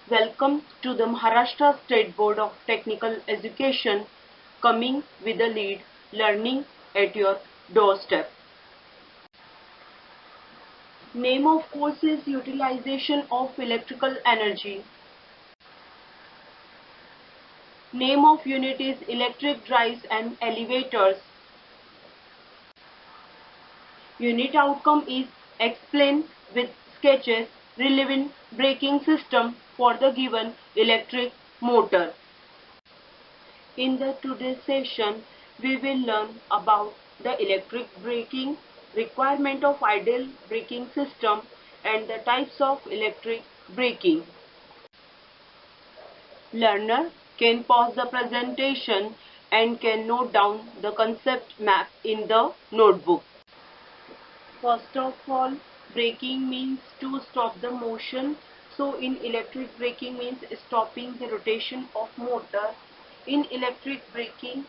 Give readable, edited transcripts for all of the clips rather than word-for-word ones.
Welcome to the Maharashtra State Board of Technical Education, coming with the lead learning at your doorstep. Name of course is Utilization of Electrical Energy. Name of unit is Electric Drives and Elevators. Unit outcome is explain with sketches relevant braking system for the given electric motor. In the today's session, we will learn about the electric braking, requirement of ideal braking system, and the types of electric braking. Learner can pause the presentation and can note down the concept map in the notebook. First of all, braking means to stop the motion. So in electric braking means stopping the rotation of motor. In electric braking,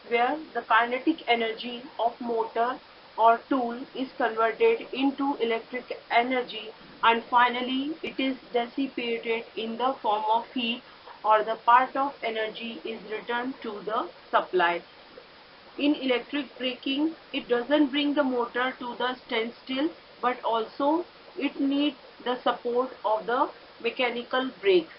where the kinetic energy of motor or tool is converted into electric energy and finally it is dissipated in the form of heat, or the part of energy is returned to the supply. In electric braking, it doesn't bring the motor to the standstill, but also it needs the support of the mechanical brake.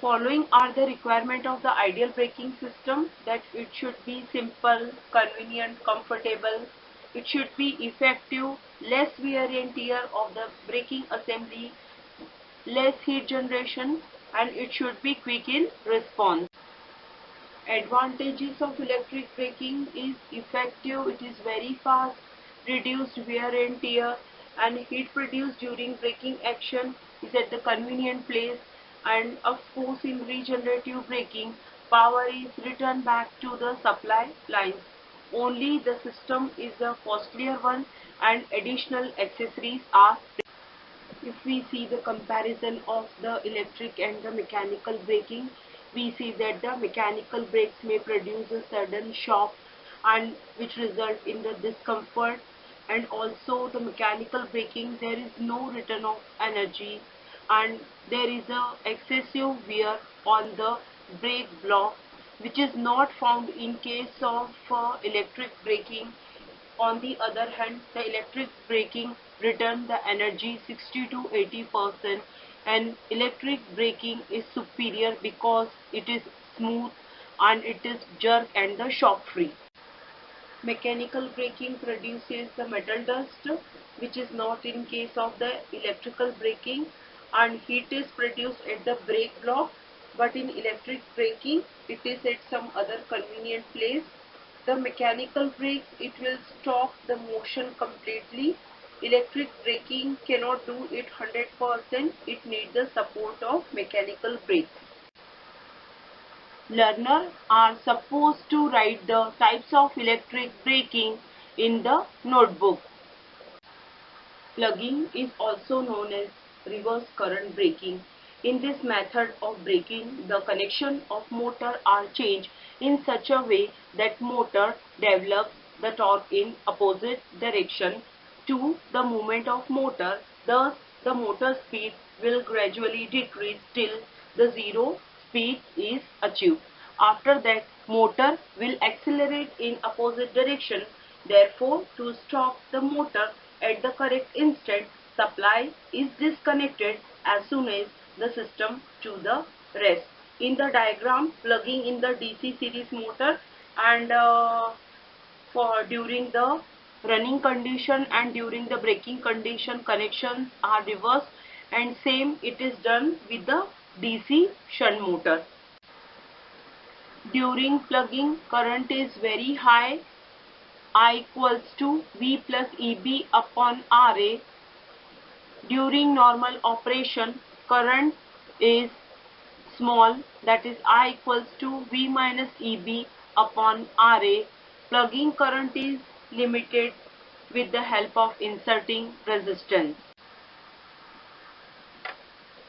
Following are the requirements of the ideal braking system, that it should be simple, convenient, comfortable. It should be effective, less wear and tear of the braking assembly, less heat generation, and it should be quick in response. Advantages of electric braking is effective, it is very fast, reduced wear and tear, and heat produced during braking action is at the convenient place, and of course in regenerative braking, power is returned back to the supply lines. Only the system is the costlier one and additional accessories are. If we see the comparison of the electric and the mechanical braking, we see that the mechanical brakes may produce a sudden shock and which result in the discomfort, and also the mechanical braking there is no return of energy and there is a excessive wear on the brake block, which is not found in case of electric braking. On the other hand, the electric braking return the energy 60 to 80%, and electric braking is superior because it is smooth and it is jerk and the shock free. Mechanical braking produces the metal dust, which is not in case of the electrical braking, and heat is produced at the brake block, but in electric braking it is at some other convenient place. The mechanical brakes, it will stop the motion completely. Electric braking cannot do it 100%, it needs the support of mechanical brakes. Learners are supposed to write the types of electric braking in the notebook. Plugging is also known as reverse current braking. In this method of braking, the connection of motor are changed in such a way that motor develops the torque in opposite direction to the movement of motor. Thus, the motor speed will gradually decrease till the zero speed is achieved. After that, motor will accelerate in opposite direction. Therefore, to stop the motor at the correct instant, supply is disconnected as soon as the system to the rest. In the diagram, plugging in the DC series motor and for during the running condition and during the braking condition, connections are reversed, and same it is done with the DC shunt motor. During plugging, current is very high, I equals to V plus EB upon RA. During normal operation, current is small, that is I equals to V minus EB upon RA. Plugging current is limited with the help of inserting resistance.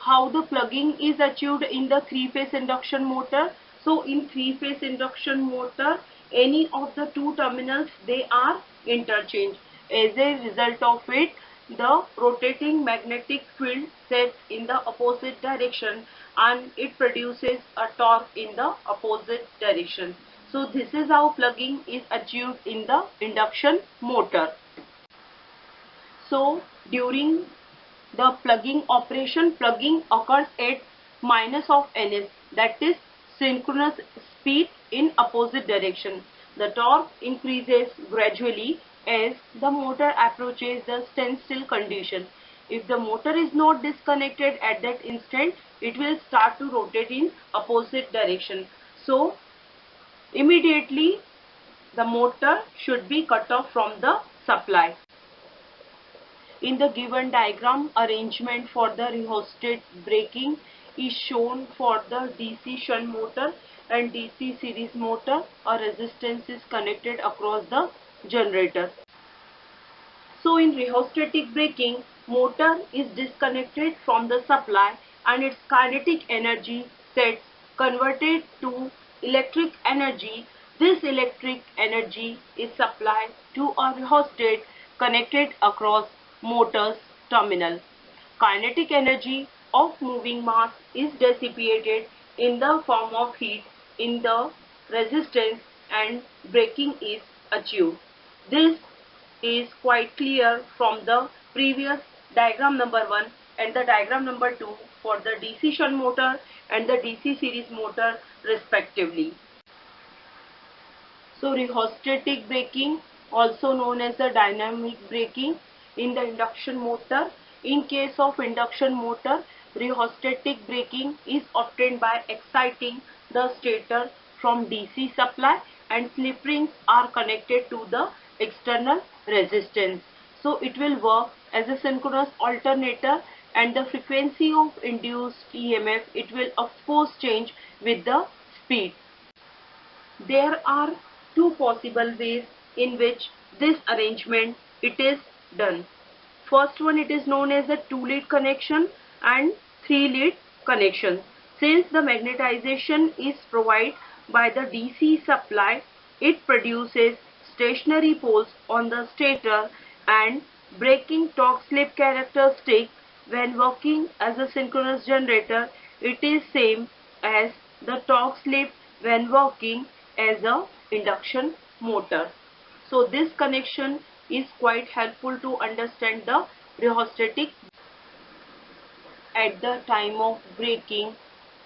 How the plugging is achieved in the three-phase induction motor? So in three-phase induction motor, any of the two terminals they are interchanged. As a result of it, the rotating magnetic field sets in the opposite direction and it produces a torque in the opposite direction. So this is how plugging is achieved in the induction motor. So during the plugging operation, plugging occurs at minus of ns, that is synchronous speed in opposite direction. The torque increases gradually as the motor approaches the standstill condition. If the motor is not disconnected at that instant, it will start to rotate in opposite direction. So immediately the motor should be cut off from the supply. In the given diagram, arrangement for the rheostat braking is shown for the DC shunt motor and DC series motor. A resistance is connected across the generator. So in rheostatic braking, motor is disconnected from the supply and its kinetic energy sets converted to electric energy. This electric energy is supplied to a rheostat connected across motor's terminal. Kinetic energy of moving mass is dissipated in the form of heat in the resistance and braking is achieved. This is quite clear from the previous diagram number 1 and the diagram number 2 for the DC shunt motor and the DC series motor respectively. So rheostatic braking, also known as the dynamic braking in the induction motor. In case of induction motor, rheostatic braking is obtained by exciting the stator from DC supply and slip rings are connected to the external resistance. So it will work as a synchronous alternator and the frequency of induced EMF, it will of course change with the speed. There are two possible ways in which this arrangement it is done. First one, it is known as a 2-lead connection and 3-lead connection. Since the magnetization is provided by the DC supply, it produces stationary poles on the stator and braking torque slip characteristic when working as a synchronous generator, it is same as the torque slip when working as a induction motor. So this connection is quite helpful to understand the rheostatic. At the time of braking,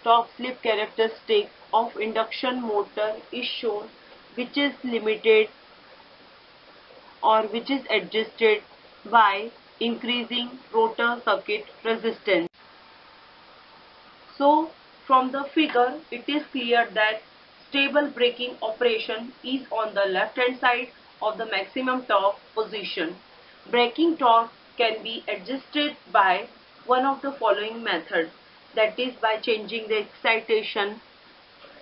torque slip characteristic of induction motor is shown, which is limited or which is adjusted by increasing rotor circuit resistance. So from the figure it is clear that stable braking operation is on the left hand side of the maximum torque position. Braking torque can be adjusted by one of the following methods, that is by changing the excitation,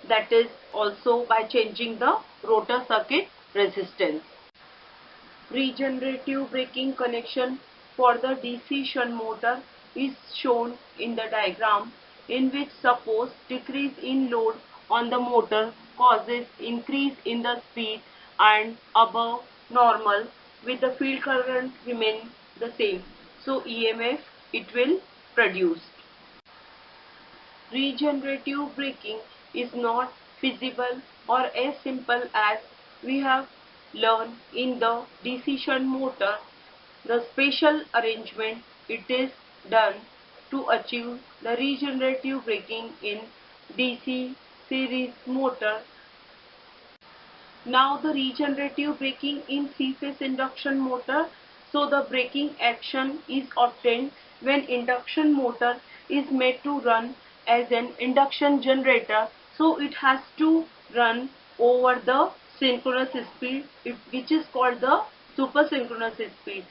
that is also by changing the rotor circuit resistance. Regenerative braking connection for the DC shunt motor is shown in the diagram, in which suppose decrease in load on the motor causes increase in the speed and above normal with the field current remain the same. So EMF it will produce. Regenerative braking is not feasible or as simple as we have learned in the DC shunt motor. The special arrangement it is done to achieve the regenerative braking in DC series motor. Now the regenerative braking in 3-phase induction motor. So the braking action is obtained when induction motor is made to run as an induction generator. So it has to run over the synchronous speed, which is called the supersynchronous speed.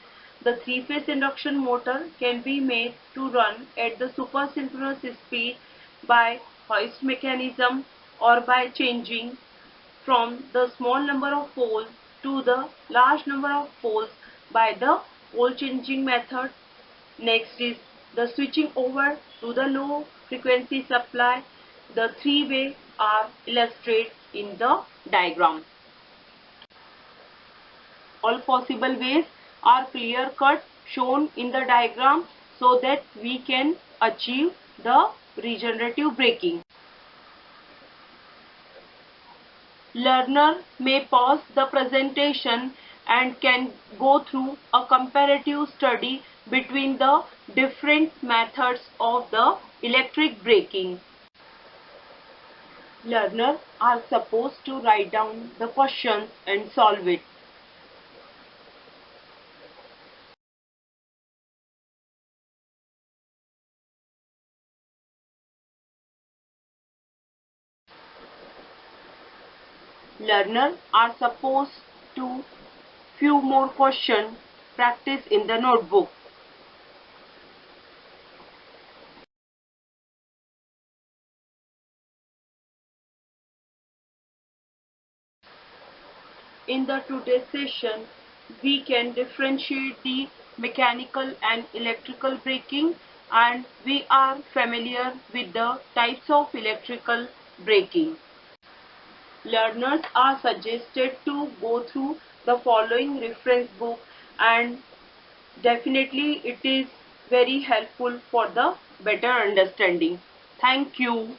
The 3-phase induction motor can be made to run at the supersynchronous speed by hoist mechanism or by changing from the small number of poles to the large number of poles by the pole changing method. Next is the switching over to the low frequency supply. The three ways are illustrated in the diagram. All possible ways are clear cut shown in the diagram so that we can achieve the regenerative braking. Learner may pause the presentation and can go through a comparative study between the different methods of the electric braking. Learners are supposed to write down the questions and solve it. Learners are supposed to few more questions practice in the notebook. In the today's session, we can differentiate the mechanical and electrical braking, and we are familiar with the types of electrical braking. Learners are suggested to go through the following reference book, and definitely it is very helpful for the better understanding. Thank you.